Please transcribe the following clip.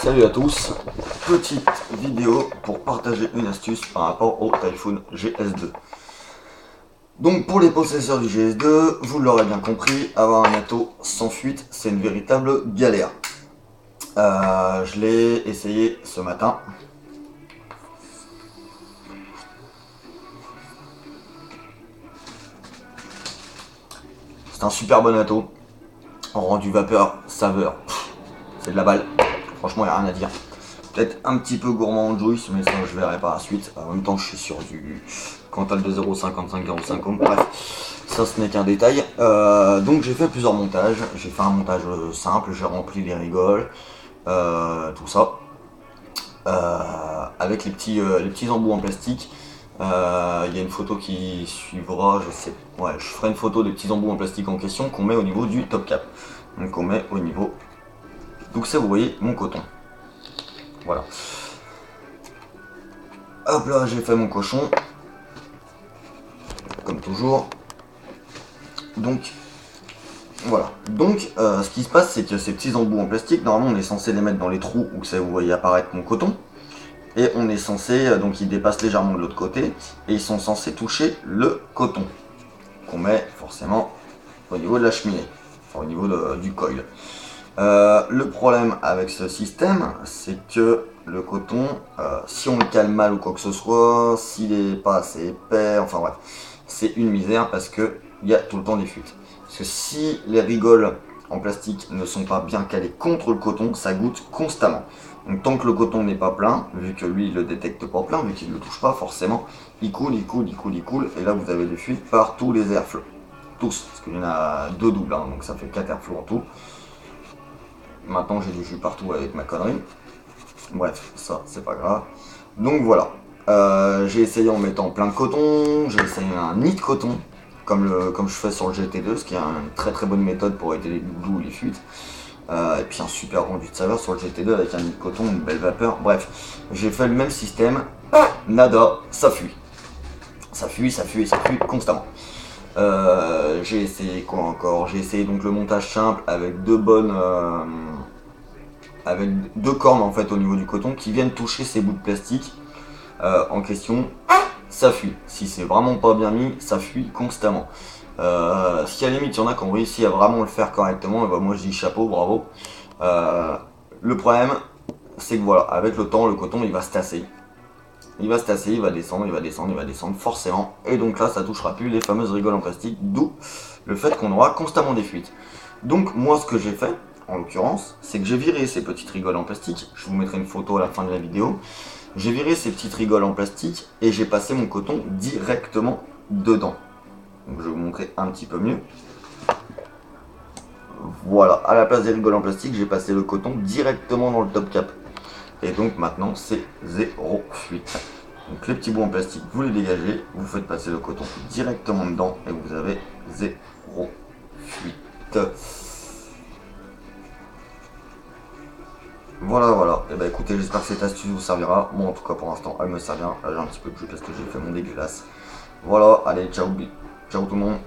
Salut à tous, petite vidéo pour partager une astuce par rapport au Typhoon GS2. Donc pour les possesseurs du GS2, vous l'aurez bien compris, avoir un Yatto sans fuite, c'est une véritable galère. Je l'ai essayé ce matin. C'est un super bon Yatto, en rendu vapeur, saveur, c'est de la balle, franchement il n'y a rien à dire. Peut-être un petit peu gourmand en juice, mais ça je verrai par la suite. En même temps, je suis sur du Cantal de 0,55-0,50. Bref, ça ce n'est qu'un détail. Donc j'ai fait plusieurs montages. J'ai fait un montage simple, j'ai rempli les rigoles, tout ça. Avec les petits embouts en plastique. Il y a une photo qui suivra, je sais. Ouais, je ferai une photo des petits embouts en plastique en question qu'on met au niveau du top cap. Donc on met au niveau. Donc ça, vous voyez, mon coton. Voilà. Hop là, j'ai fait mon cochon. Comme toujours. Donc, voilà. Donc, ce qui se passe, c'est que ces petits embouts en plastique, normalement, on est censé les mettre dans les trous où ça, vous voyez apparaître mon coton. Et on est censé, donc ils dépassent légèrement de l'autre côté. Et ils sont censés toucher le coton. Qu'on met forcément au niveau de la cheminée. Enfin, au niveau du coil. Le problème avec ce système, c'est que le coton, si on le cale mal ou quoi que ce soit, s'il n'est pas assez épais, enfin bref, c'est une misère parce qu'il y a tout le temps des fuites. Parce que si les rigoles en plastique ne sont pas bien calées contre le coton, ça goûte constamment. Donc tant que le coton n'est pas plein, vu que lui il le détecte pas plein, vu qu'il ne le touche pas forcément, il coule, et là vous avez des fuites par tous les airflows. Tous, parce qu'il y en a deux doubles, hein, donc ça fait 4 airflows en tout. Maintenant j'ai du jus partout avec ma connerie. Bref, ça c'est pas grave. Donc voilà. J'ai essayé en mettant plein de coton, j'ai essayé un nid de coton, comme je fais sur le GT2, ce qui est une très très bonne méthode pour éviter les doudous ou les fuites. Et puis un super rendu de saveur sur le GT2 avec un nid de coton, une belle vapeur. Bref, j'ai fait le même système. Nada, ça fuit. Ça fuit constamment. J'ai essayé quoi encore? J'ai essayé donc le montage simple avec avec deux cornes en fait au niveau du coton qui viennent toucher ces bouts de plastique en question. Ça fuit. Si c'est vraiment pas bien mis, ça fuit constamment. Si à la limite il y en a qui ont réussi à vraiment le faire correctement, et ben moi je dis chapeau, bravo. Le problème, c'est que voilà, avec le temps, le coton il va se tasser. Il va se tasser, il va descendre, forcément. Et donc là, ça touchera plus les fameuses rigoles en plastique, d'où le fait qu'on aura constamment des fuites. Donc moi, ce que j'ai fait, en l'occurrence, c'est que j'ai viré ces petites rigoles en plastique. Je vous mettrai une photo à la fin de la vidéo. J'ai viré ces petites rigoles en plastique et j'ai passé mon coton directement dedans. Donc je vais vous montrer un petit peu mieux. Voilà, à la place des rigoles en plastique, j'ai passé le coton directement dans le top cap. Et donc maintenant c'est zéro fuite. Donc les petits bouts en plastique, vous les dégagez, vous faites passer le coton directement dedans et vous avez zéro fuite. Voilà. Et bah écoutez, j'espère que cette astuce vous servira. Moi en tout cas pour l'instant elle me sert bien. Là j'ai un petit peu de jus parce que j'ai fait mon dégueulasse. Voilà, allez, ciao tout le monde.